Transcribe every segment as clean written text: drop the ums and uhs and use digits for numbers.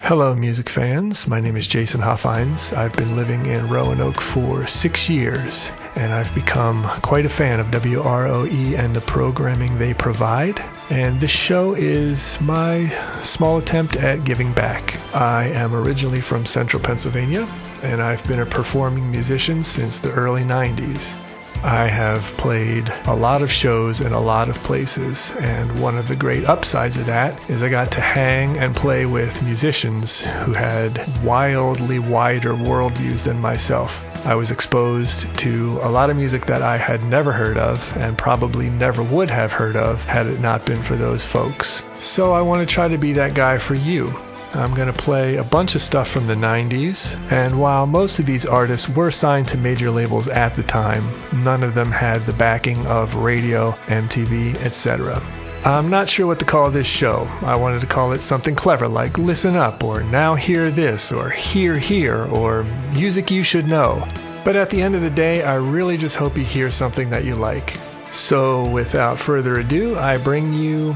Hello, music fans. My name is Jason Hoffines. I've been living in Roanoke for 6 years, and I've become quite a fan of WROE and the programming they provide. And this show is my small attempt at giving back. I am originally from central Pennsylvania, and I've been a performing musician since the early 90s. I have played a lot of shows in a lot of places, and one of the great upsides of that is I got to hang and play with musicians who had wildly wider worldviews than myself. I was exposed to a lot of music that I had never heard of and probably never would have heard of had it not been for those folks. So I want to try to be that guy for you. I'm going to play a bunch of stuff from the 90s, and while most of these artists were signed to major labels at the time, none of them had the backing of radio, MTV, etc. I'm not sure what to call this show. I wanted to call it something clever like Listen Up, or Now Hear This, or Hear Here, or Music You Should Know. But at the end of the day, I really just hope you hear something that you like. So without further ado, I bring you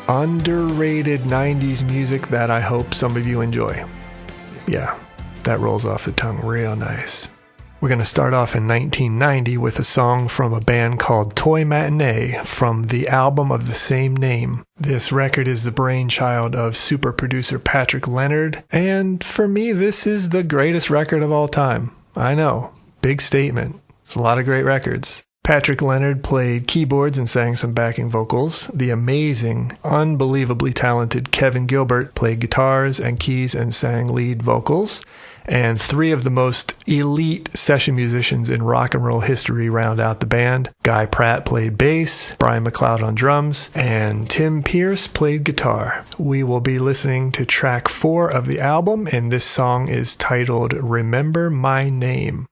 underrated 90s music that I hope some of you enjoy. Yeah, that rolls off the tongue real nice. We're going to start off in 1990 with a song from a band called Toy Matinee from the album of the same name. This record is the brainchild of super producer Patrick Leonard, and for me, this is the greatest record of all time. I know, big statement. It's a lot of great records. Patrick Leonard played keyboards and sang some backing vocals. The amazing, unbelievably talented Kevin Gilbert played guitars and keys and sang lead vocals. And three of the most elite session musicians in rock and roll history round out the band. Guy Pratt played bass, Brian McLeod on drums, and Tim Pierce played guitar. We will be listening to track 4 of the album, and this song is titled Remember My Name.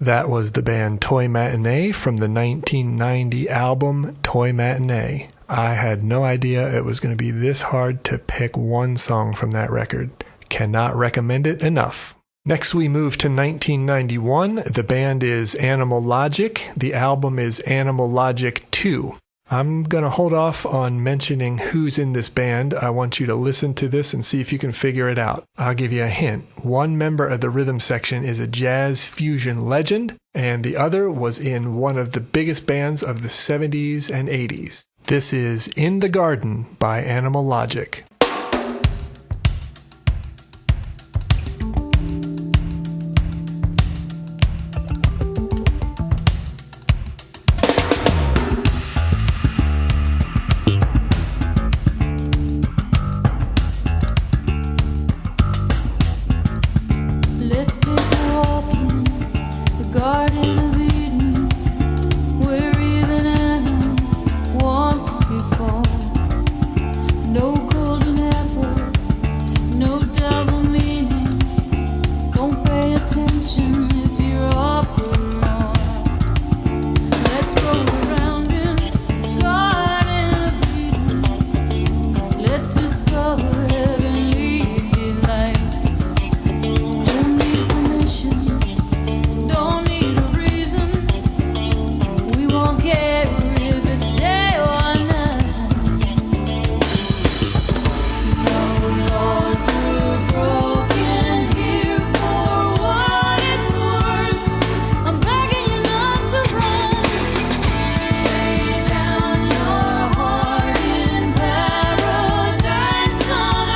That was the band Toy Matinee from the 1990 album Toy Matinee. I had no idea it was going to be this hard to pick one song from that record. Cannot recommend it enough. Next we move to 1991. The band is Animal Logic. The album is Animal Logic 2. I'm going to hold off on mentioning who's in this band. I want you to listen to this and see if you can figure it out. I'll give you a hint. One member of the rhythm section is a jazz fusion legend, and the other was in one of the biggest bands of the 70s and 80s. This is In the Garden by Animal Logic. Let's take a walk in the Garden of Eden, where even Adam walked before. No golden apple, no double meaning. Don't pay attention if you're offering more. Let's roll around in the Garden of Eden. Let's discover heavenly delights. Don't need permission, don't need a reason. We won't care if it's day or night. No laws were broken here for what it's worth. I'm begging you not to run. Lay down your heart in paradise on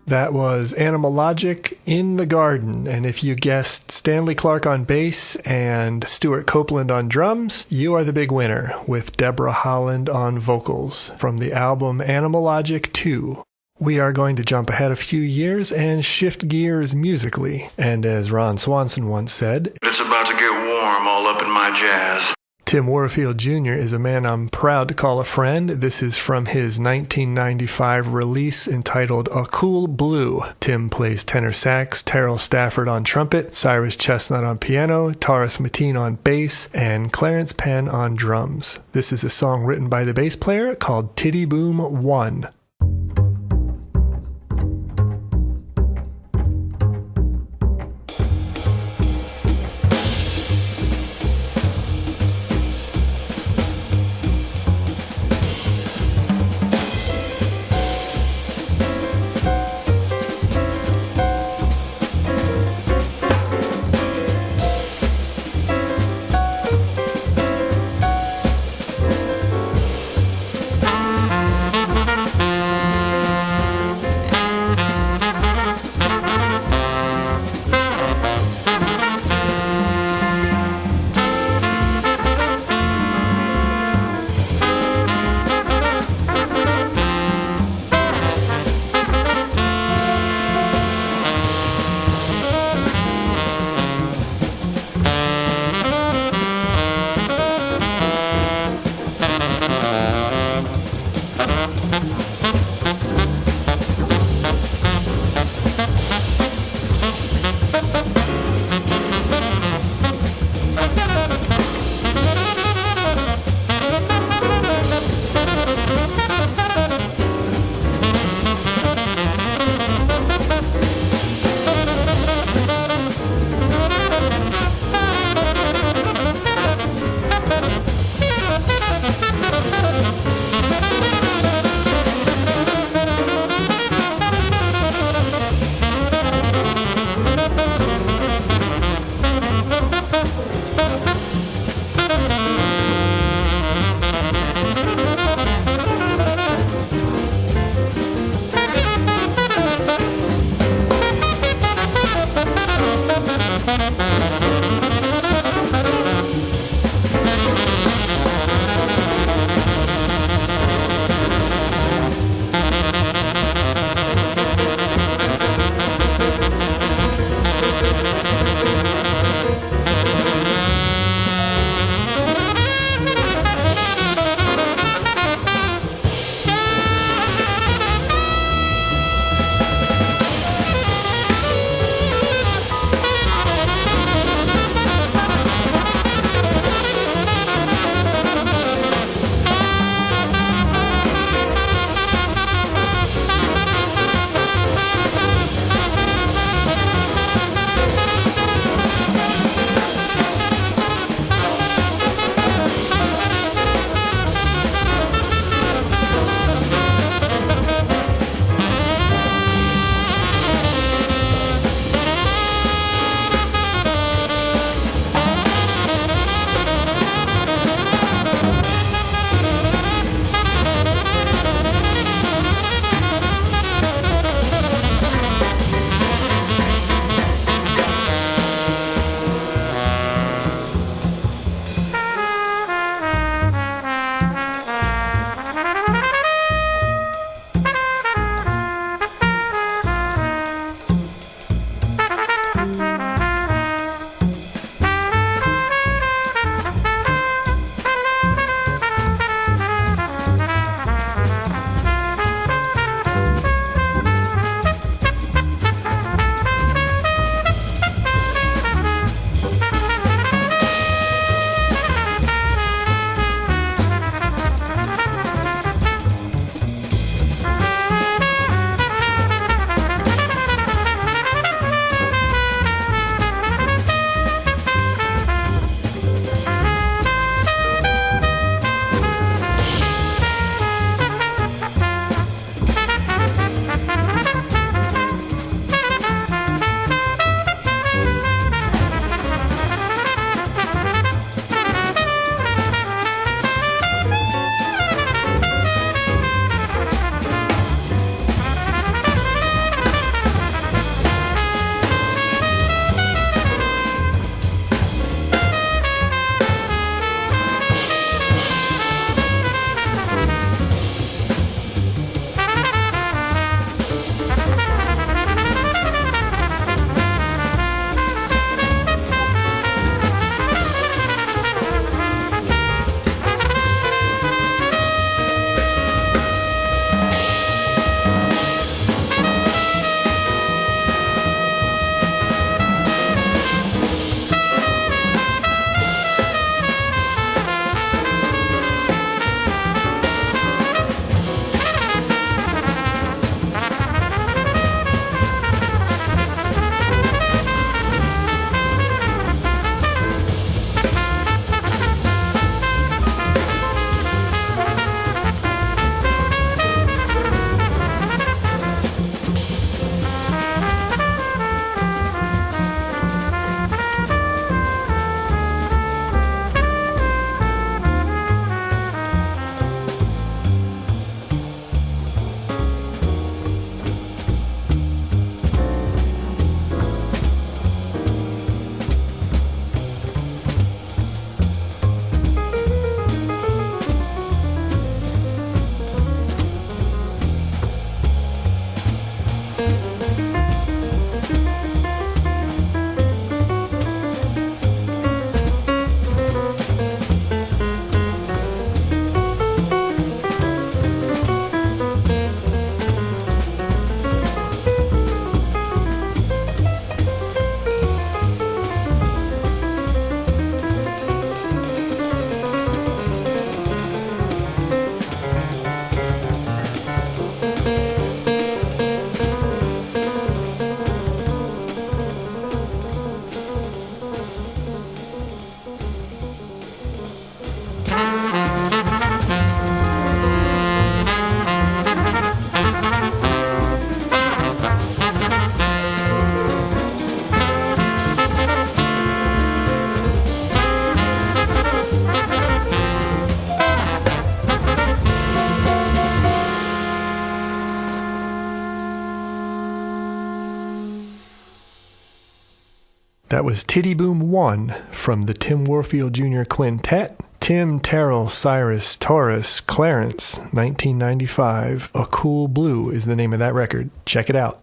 That was Animalogic in the Garden, and if you guessed Stanley Clark on bass and Stuart Copeland on drums, you are the big winner, with Deborah Holland on vocals, from the album Animalogic 2. We are going to jump ahead a few years and shift gears musically, and as Ron Swanson once said, "It's about to get warm all up in my jazz." Tim Warfield Jr. is a man I'm proud to call a friend. This is from his 1995 release entitled A Cool Blue. Tim plays tenor sax, Terrell Stafford on trumpet, Cyrus Chestnut on piano, Taurus Mateen on bass, and Clarence Penn on drums. This is a song written by the bass player called Titty Boom 1. That was Titty Boom 1 from the Tim Warfield Jr. Quintet. Tim, Terrell, Cyrus, Taurus, Clarence, 1995. A Cool Blue is the name of that record. Check it out.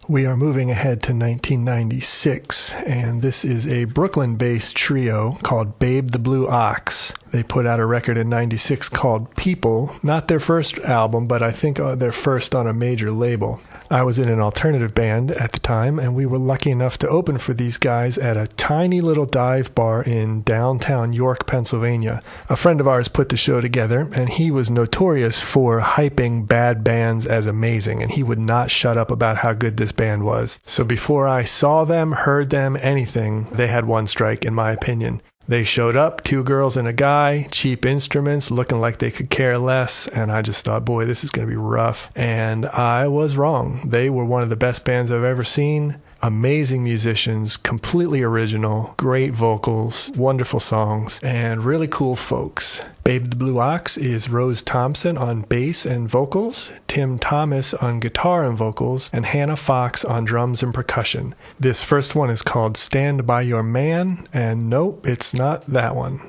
We are moving ahead to 1996, and this is a Brooklyn-based trio called Babe the Blue Ox. They put out a record in 96 called People. Not their first album, but I think their first on a major label. I was in an alternative band at the time, and we were lucky enough to open for these guys at a tiny little dive bar in downtown York, Pennsylvania. A friend of ours put the show together, and he was notorious for hyping bad bands as amazing, and he would not shut up about how good this band was. So before I saw them, heard them, anything, they had one strike, in my opinion. They showed up, 2 girls and a guy, cheap instruments, looking like they could care less, and I just thought, boy, this is going to be rough. And I was wrong. They were one of the best bands I've ever seen. Amazing musicians, completely original, great vocals, wonderful songs, and really cool folks. Babe the Blue Ox is Rose Thompson on bass and vocals, Tim Thomas on guitar and vocals, and Hannah Fox on drums and percussion. This first one is called Stand By Your Man, and nope, it's not that one.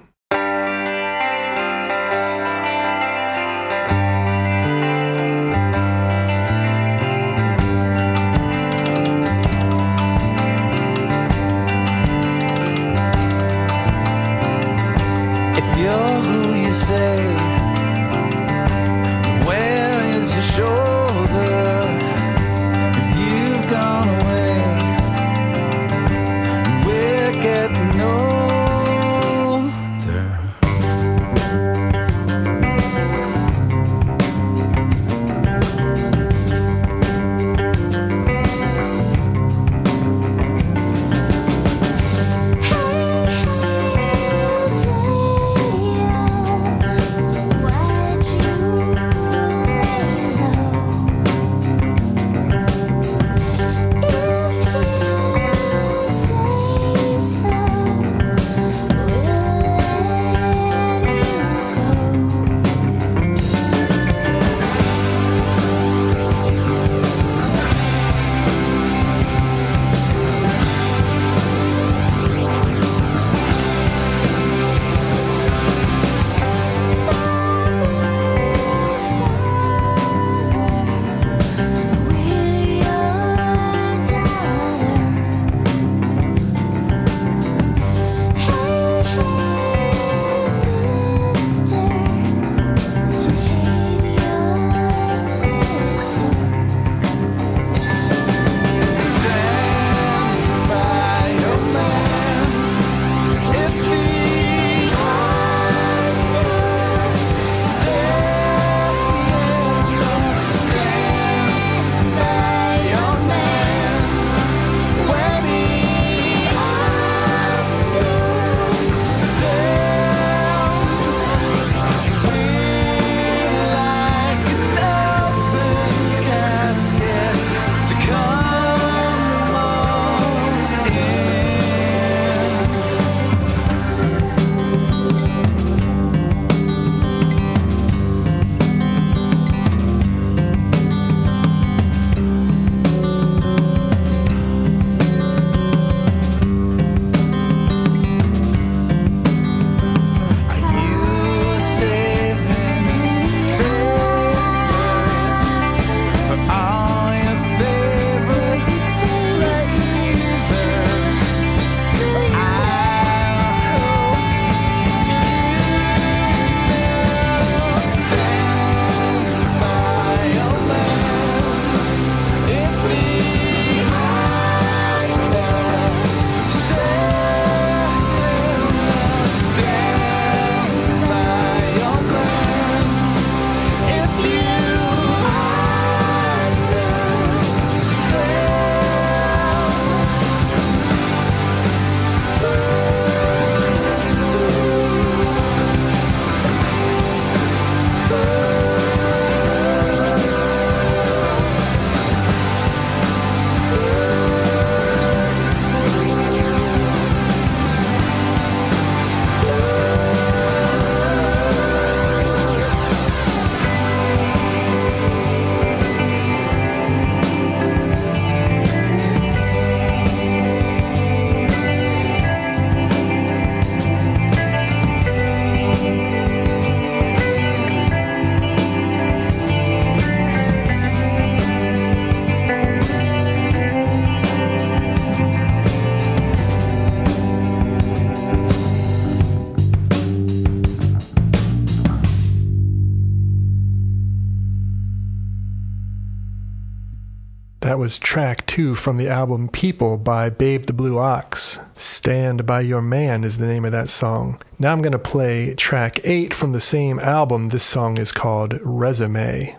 Why'd you lay low? That was track 2 from the album People by Babe the Blue Ox. Stand By Your Man is the name of that song. Now I'm going to play track 8 from the same album. This song is called Resume.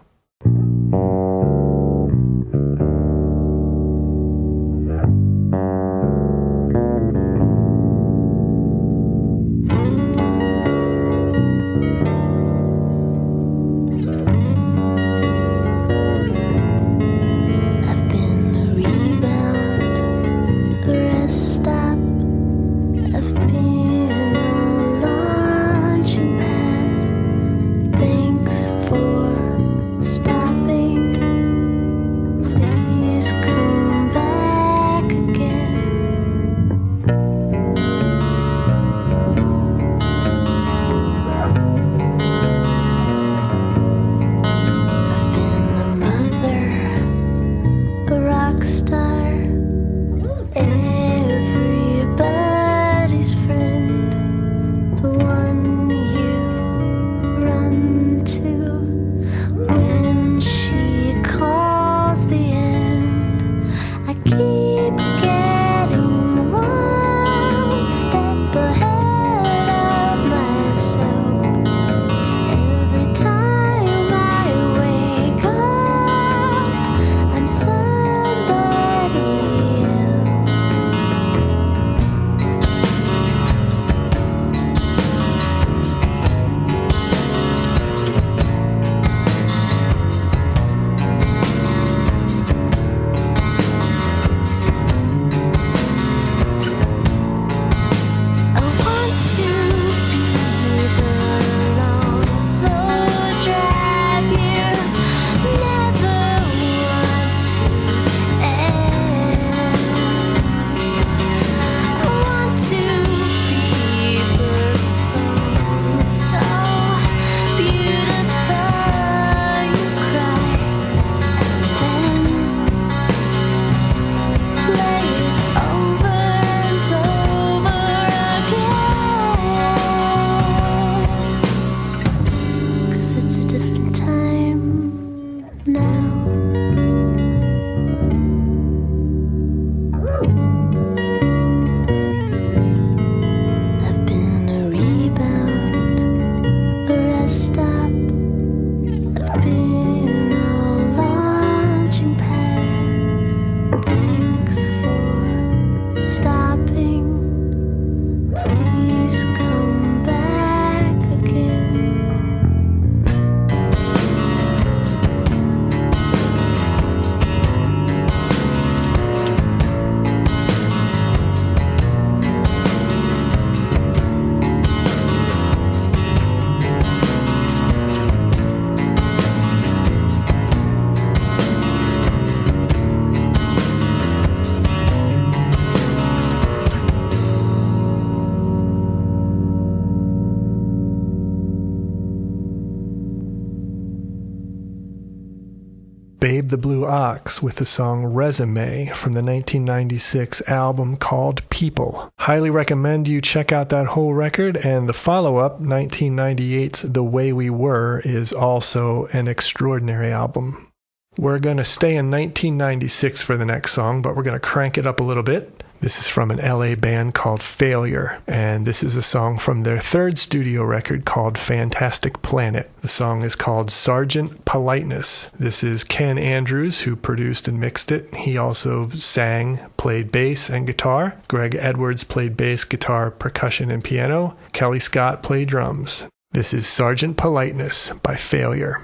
Babe the Blue Ox with the song Resume from the 1996 album called People. Highly recommend you check out that whole record, and the follow-up, 1998's The Way We Were, is also an extraordinary album. We're going to stay in 1996 for the next song, but we're going to crank it up a little bit. This is from an LA band called Failure, and this is a song from their third studio record called Fantastic Planet. The song is called Sergeant Politeness. This is Ken Andrews, who produced and mixed it. He also sang, played bass and guitar. Greg Edwards played bass, guitar, percussion, and piano. Kelly Scott played drums. This is Sergeant Politeness by Failure.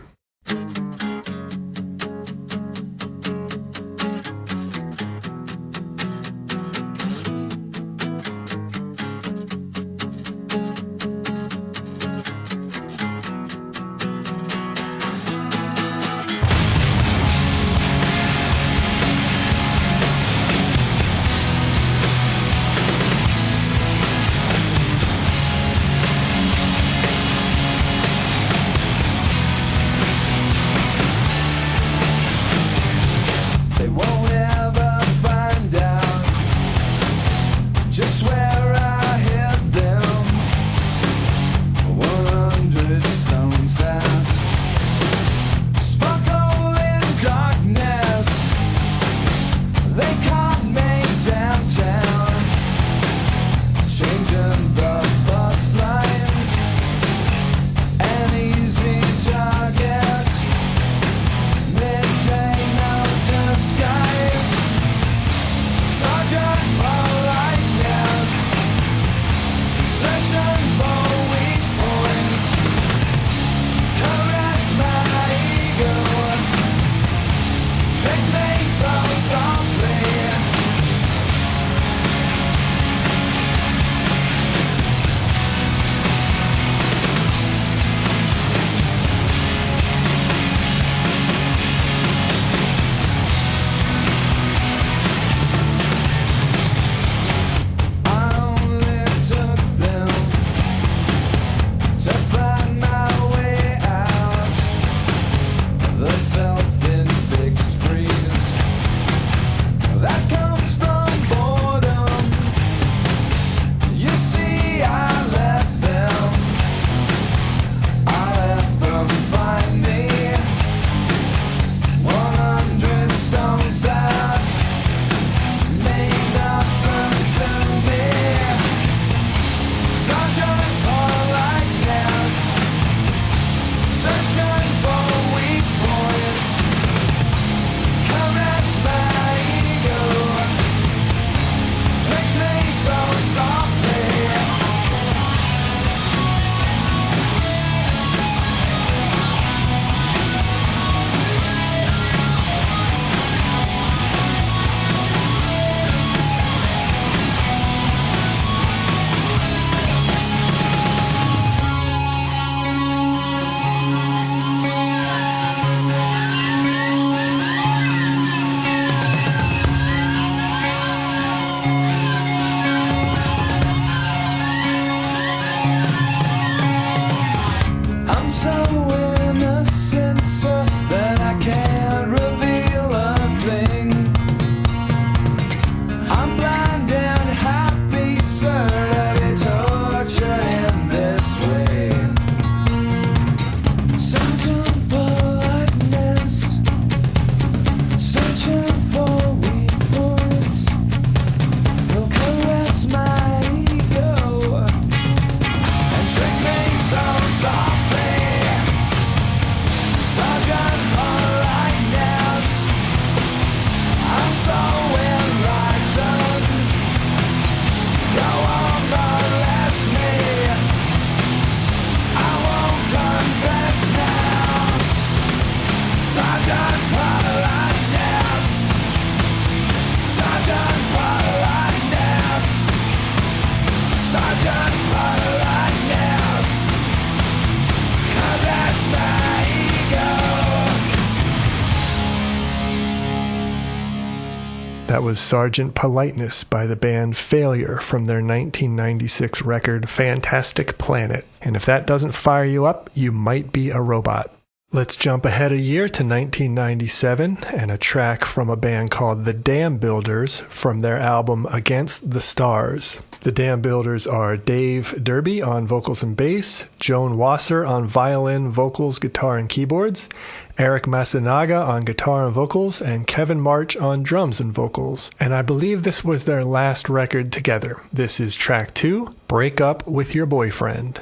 That was Sergeant Politeness by the band Failure from their 1996 record Fantastic Planet. And if that doesn't fire you up, you might be a robot. Let's jump ahead a year to 1997 and a track from a band called The Dam Builders from their album Against the Stars. The Dam Builders are Dave Derby on vocals and bass, Joan Wasser on violin, vocals, guitar, and keyboards, Eric Masanaga on guitar and vocals, and Kevin March on drums and vocals. And I believe this was their last record together. This is track 2, Break Up With Your Boyfriend.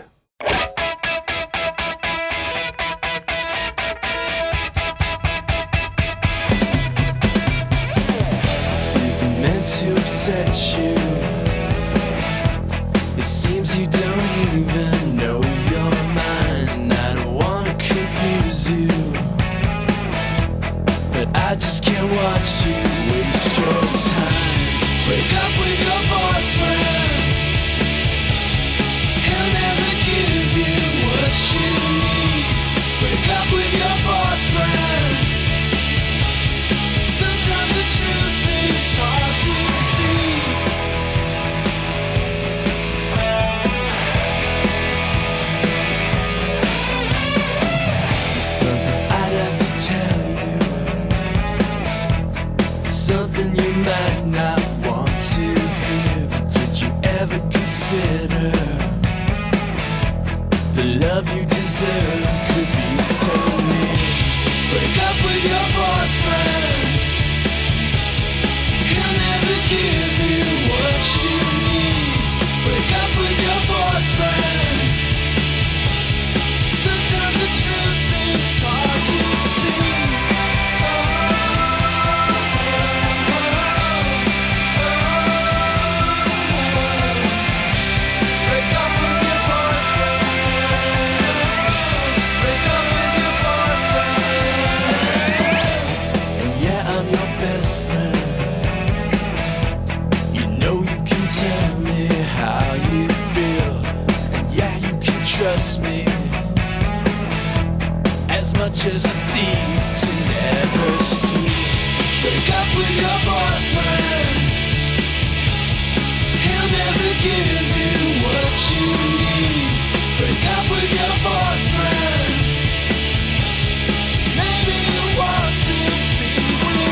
This isn't meant to upset you. It seems you don't even know your mind. I don't wanna confuse you, but I just can't watch you waste your time. Break up with your boyfriend. He'll never give you what you need. Break up with your boyfriend. Sometimes the truth is hard to see. There's something I'd like to tell you, something you might not want to hear. But did you ever consider the love you deserve could be so near? Break up with your boyfriend. He'll never give you what you need. Break up with your boyfriend. Sometimes the truth is hard to see. Break up with your boyfriend. Break up with your boyfriend. And yeah, I'm your best friend. You know you can tell me how you feel. And yeah, you can trust me as much as a thief to never steal. Break up with your boyfriend. He'll never give you what you need. Break up with your boyfriend. Maybe you want to be with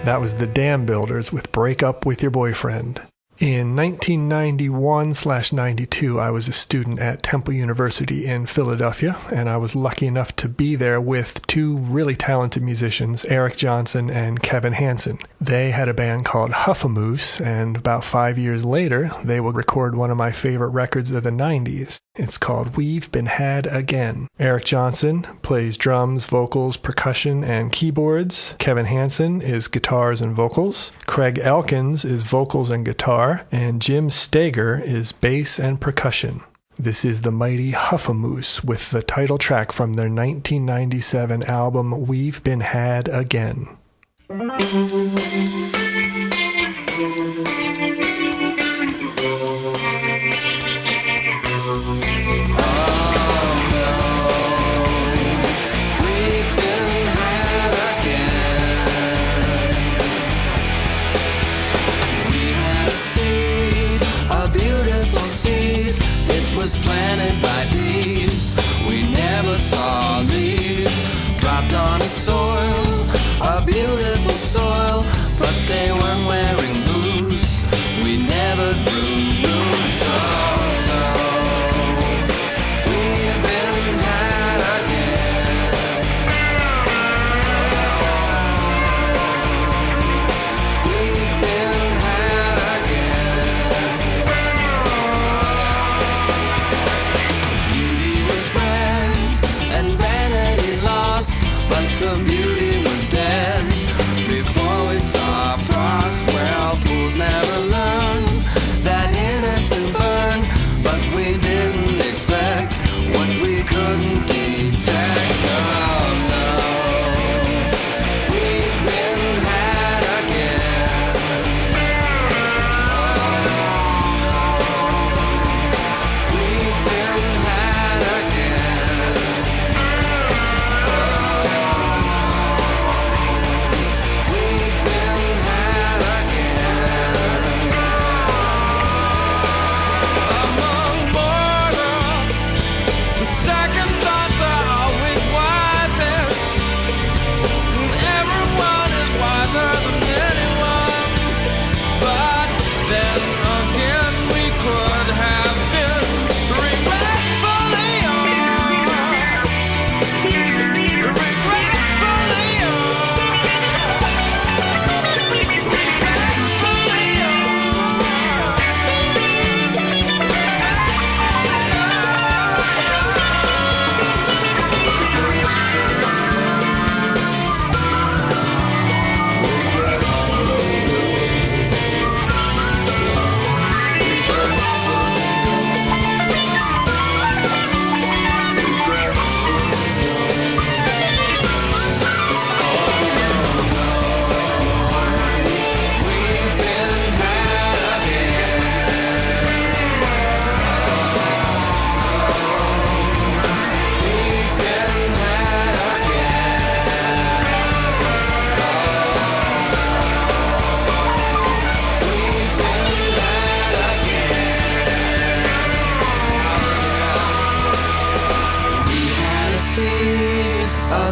That was the Dam Builders with Break Up With Your Boyfriend. In 1991/92, I was a student at Temple University in Philadelphia, and I was lucky enough to be there with two really talented musicians, Eric Johnson and Kevin Hansen. They had a band called Huffamoose, and about 5 years later, they would record one of my favorite records of the 90s. It's called We've Been Had Again. Eric Johnson plays drums, vocals, percussion, and keyboards. Kevin Hansen is guitars and vocals. Craig Elkins is vocals and guitar. And Jim Steger is bass and percussion. This is the mighty Huffamoose with the title track from their 1997 album We've Been Had Again. Was planted by thieves. We never saw leaves dropped on a soil, a beautiful soil, but they weren't wearing boots. We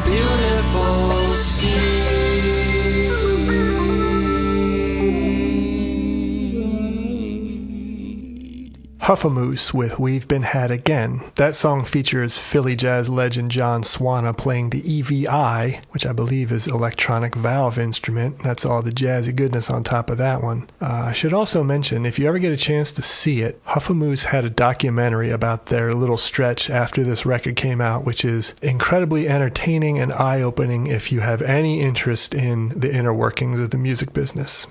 beautiful sea. Huffamoose with We've Been Had Again. That song features Philly jazz legend John Swana playing the EVI, which I believe is electronic valve instrument. That's all the jazzy goodness on top of that one. I should also mention, if you ever get a chance to see it, Huffamoose had a documentary about their little stretch after this record came out, which is incredibly entertaining and eye-opening if you have any interest in the inner workings of the music business.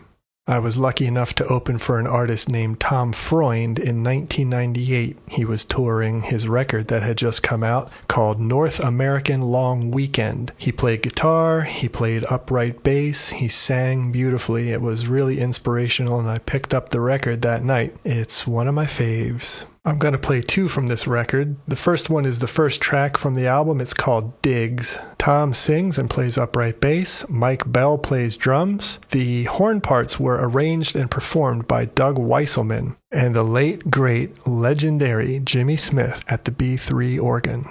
I was lucky enough to open for an artist named Tom Freund in 1998. He was touring his record that had just come out called North American Long Weekend. He played guitar, he played upright bass, he sang beautifully. It was really inspirational, and I picked up the record that night. It's one of my faves. I'm going to play two from this record. The first one is the first track from the album. It's called Digs. Tom sings and plays upright bass. Mike Bell plays drums. The horn parts were arranged and performed by Doug Weisselman and the late, great, legendary Jimmy Smith at the B3 organ.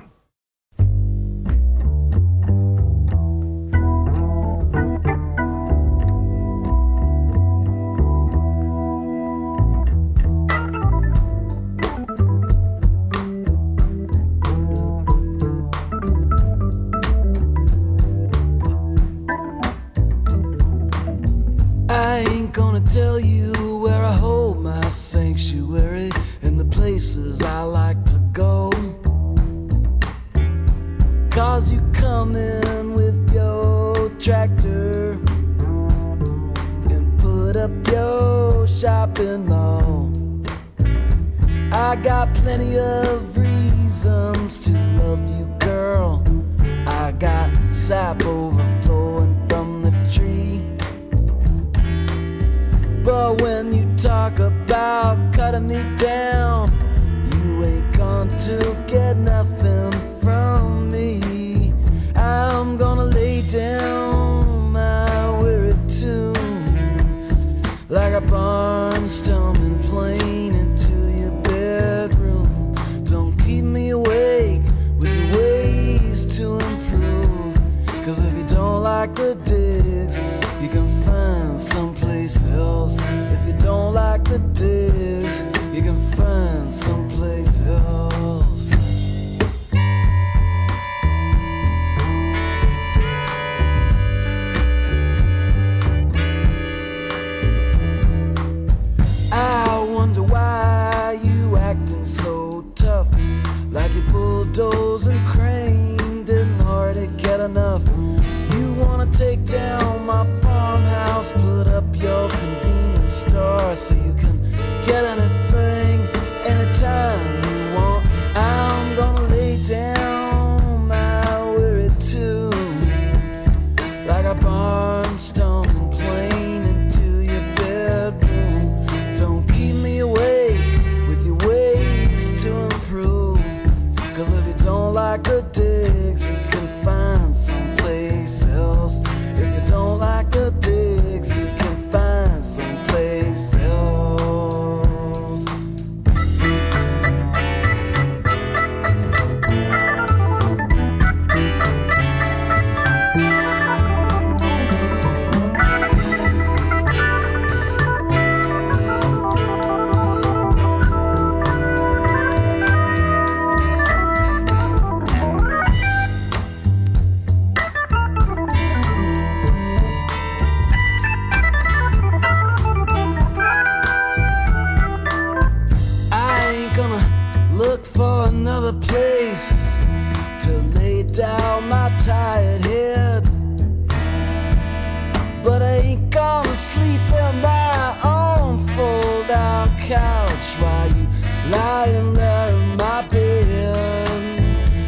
Tell you where I hold my sanctuary and the places I like to go. 'Cause you come in with your tractor and put up your shopping mall. I got plenty of reasons to love you, girl. I got sap overflowing from the tree. But when you talk about cutting me down, you ain't going to get nothing from me. I'm gonna lay down my weary tune like a barnstorming plane into your bedroom. Don't keep me awake with your ways to improve. 'Cause if you don't like the digs, you can find someplace else. If you don't like the digs, you can find someplace else. I wonder why you acting so tough, like your bulldoze and crane didn't hardly get enough. You wanna take down my farmhouse, put up your convenience store so you can get anything anytime you want. I'm gonna lay down my weary tune like a barnstorming plane into your bedroom. Don't keep me awake with your ways to improve. 'Cause if you don't like the digs, you can find someplace else. If you don't like the digs, you can find someplace else. Another place to lay down my tired head, but I ain't gonna sleep in my own fold-out couch while you lying there in my bed.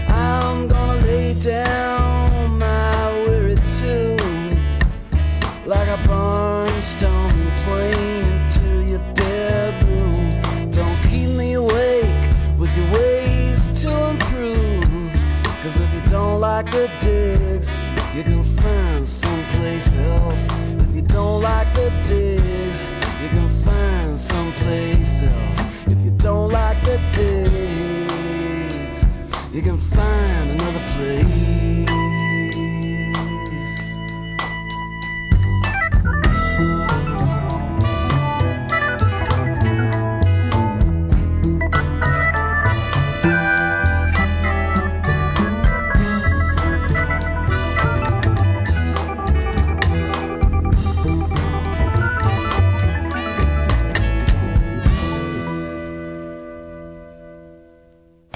I'm gonna lay down my weary tune like a barnstorming plane into your bedroom. Don't keep me awake with your ways to improve. 'Cause if you don't like the digs, you can find someplace else. If you don't like the digs, you can find someplace else. If you don't like the digs, you can find another place.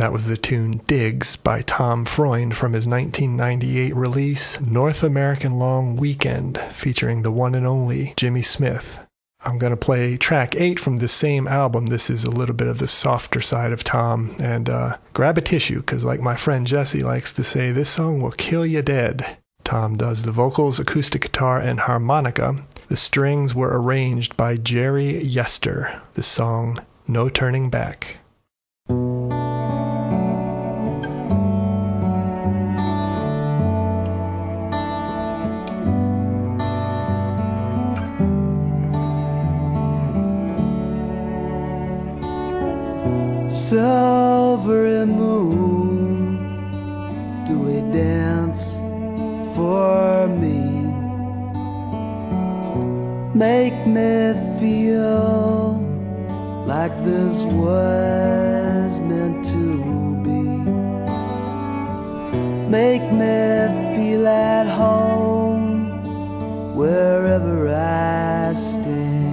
That was the tune Digs by Tom Freund from his 1998 release North American Long Weekend, featuring the one and only Jimmy Smith. I'm going to play track 8 from the same album. This is a little bit of the softer side of Tom. And grab a tissue, because like my friend Jesse likes to say, this song will kill you dead. Tom does the vocals, acoustic guitar, and harmonica. The strings were arranged by Jerry Yester. The song, No Turning Back. Silvery moon, do we dance for me? Make me feel like this was meant to be. Make me feel at home wherever I stand.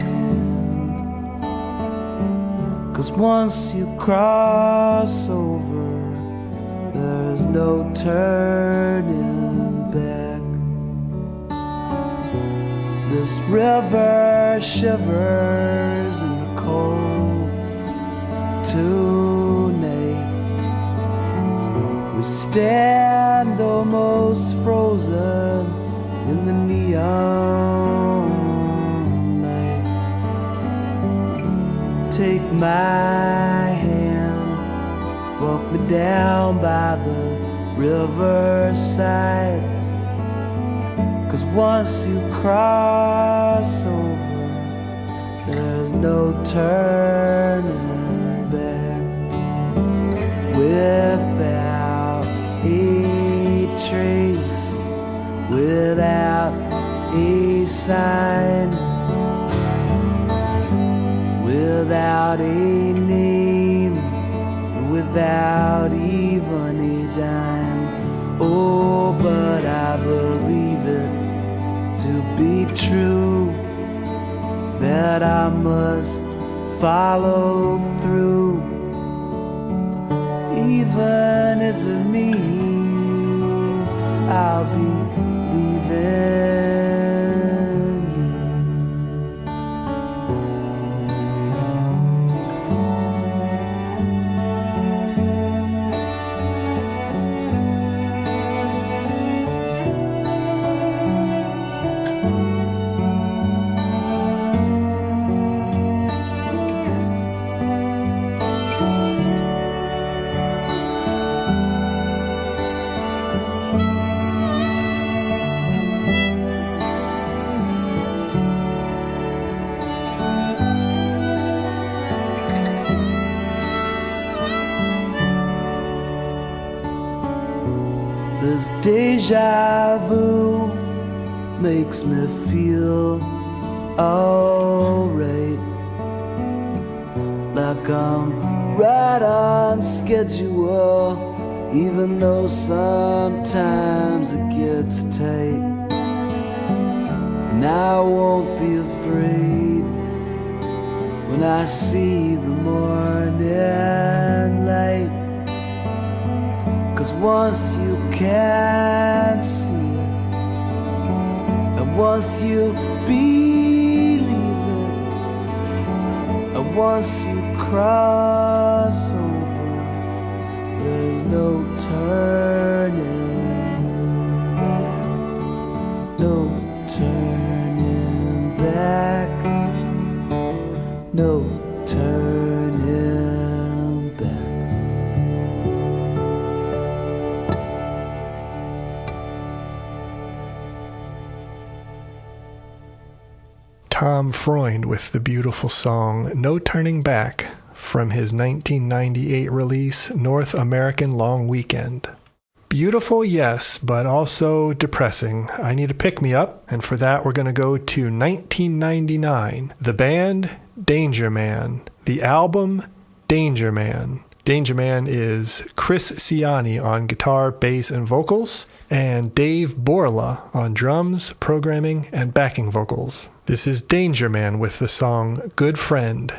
'Cause once you cross over, there's no turning back. This river shivers in the cold tonight. We stand almost frozen in the neon light. Take my hand, walk me down by the riverside. 'Cause once you cross over, there's no turning back. Without a trace, without a sign, without a name, without even a dime. Oh, but I believe it to be true that I must follow through, even if it means I'll be leaving. This deja vu makes me feel alright, like I'm right on schedule, even though sometimes it gets tight. And I won't be afraid when I see the morning light. 'Cause once you can see it, and once you believe it, and once you cross over, there's no turning back, no turning back, no turning back. Tom Freund with the beautiful song No Turning Back from his 1998 release North American Long Weekend. Beautiful, yes, but also depressing. I need a pick-me-up, and for that we're going to go to 1999. The band, Danger Man. The album, Danger Man. Danger Man is Chris Ciani on guitar, bass, and vocals, and Dave Borla on drums, programming, and backing vocals. This is Danger Man with the song Good Friend.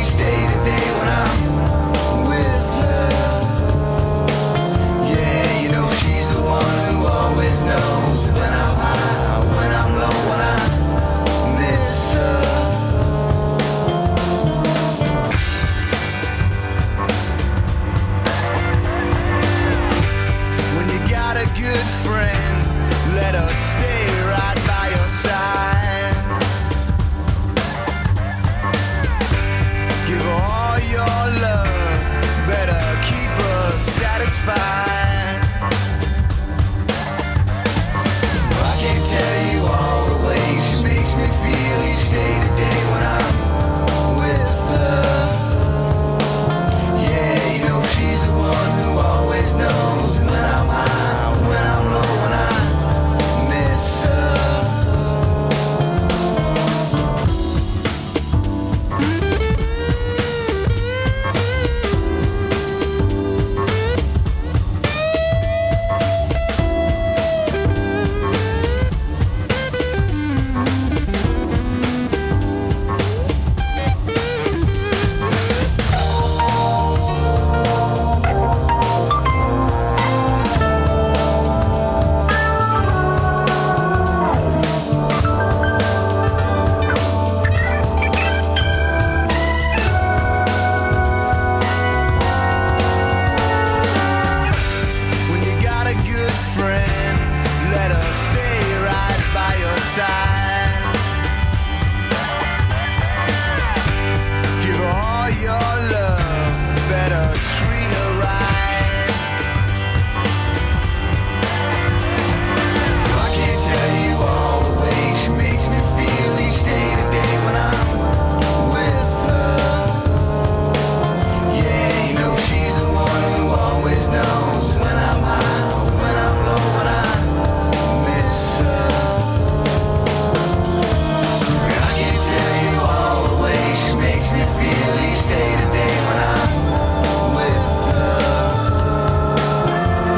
each day to day when I'm with her. Yeah, you know she's the one who always knows when I'm high, when I'm low, when I miss her. When you got a good friend, let her stay right by your side. Give her all your love, better keep her satisfied. I can't tell you all the ways she makes me feel each day to day when I'm with her. Yeah, you know she's the one who always knows when I'm high, when I'm low, when I miss her. When you got a good friend, let her stay right by your side. Give her all your love, better treat her right. I can't tell you all the ways she makes me feel each day to day when I'm with her. Yeah, you know she's the one who always knows when I'm high, when I'm low, when I miss her. And I can't tell you all the ways she makes me feel each day to day when I'm with her.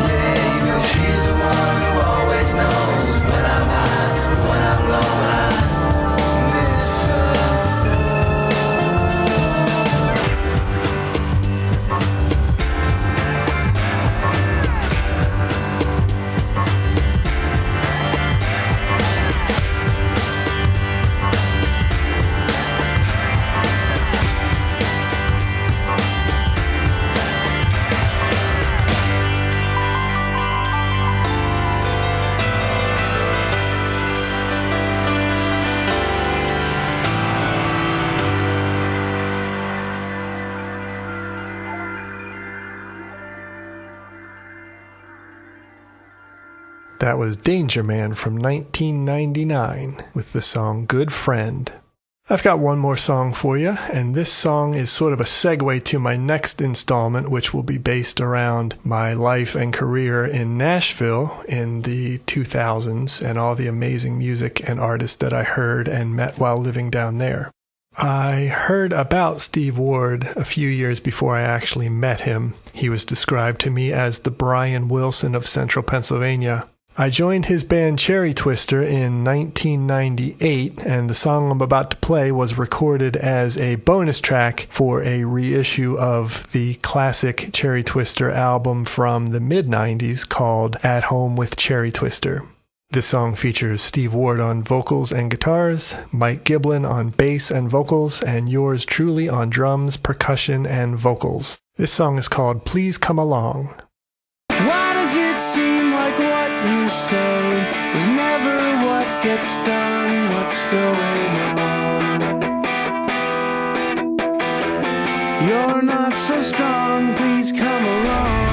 Yeah, you know she's the one who always knows when I'm high, when I'm low, when I miss her. That was Danger Man from 1999 with the song Good Friend. I've got one more song for you, and this song is sort of a segue to my next installment, which will be based around my life and career in Nashville in the 2000s and all the amazing music and artists that I heard and met while living down there. I heard about Steve Ward a few years before I actually met him. He was described to me as the Brian Wilson of Central Pennsylvania. I joined his band Cherry Twister in 1998, and the song I'm about to play was recorded as a bonus track for a reissue of the classic Cherry Twister album from the mid-90s called At Home with Cherry Twister. This song features Steve Ward on vocals and guitars, Mike Giblin on bass and vocals, and yours truly on drums, percussion, and vocals. This song is called Please Come Along. Why does it seem like what you say is never what gets done? What's going on? You're not so strong, please come along.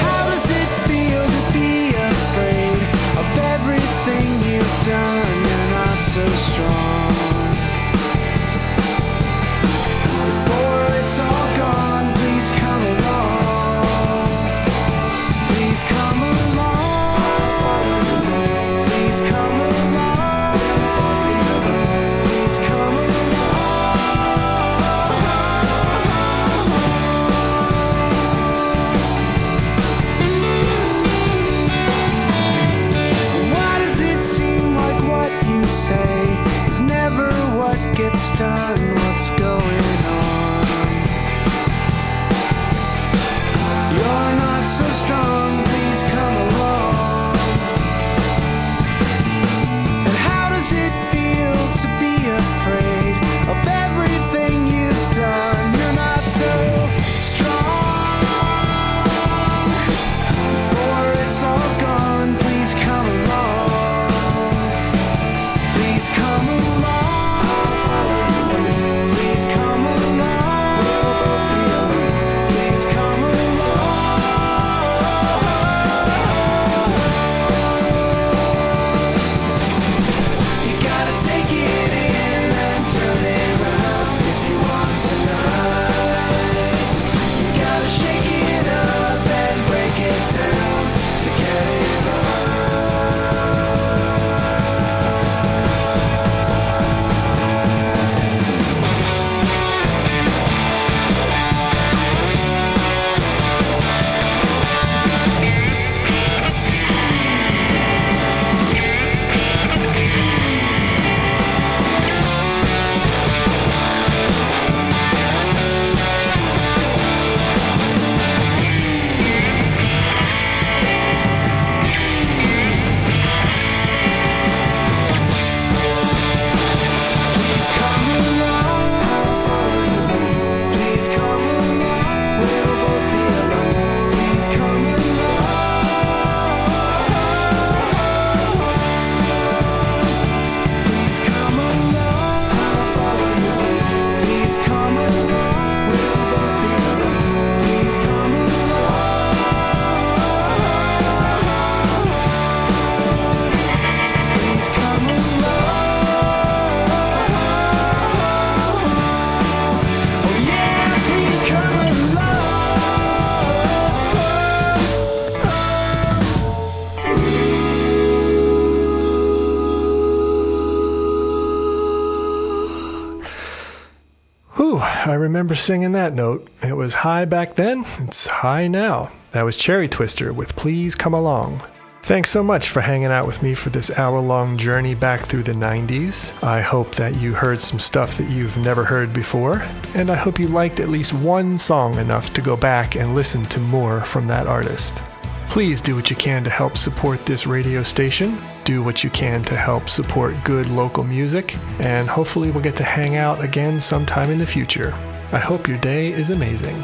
How does it feel to be afraid of everything you've done? You're not so strong. Before it's all gone, please come along. Please come along. Please come along. Please come along. Why does it seem like what you say is never gets done, what's going on? You're not so strong, please come along. And how does it feel to be afraid of everything you've done? You're not so strong, for it's all gone, please come along. Please come along. Please come along. We'll both be alone. Please come along. You gotta take it in and turn it around if you want tonight. You gotta shake it up and break it down to get it right. Please come along. Please come along. We'll both be alone. Please come along. Please come along. I'll follow you. Please come along. We'll both be alone. Please come along. Please come along. Oh yeah, please come Whew, I remember singing that note. It was high back then, it's high now. That was Cherry Twister with Please Come Along. Thanks so much for hanging out with me for this hour-long journey back through the 90s. I hope that you heard some stuff that you've never heard before, and I hope you liked at least one song enough to go back and listen to more from that artist. Please do what you can to help support this radio station. Do what you can to help support good local music, and hopefully we'll get to hang out again sometime in the future. I hope your day is amazing.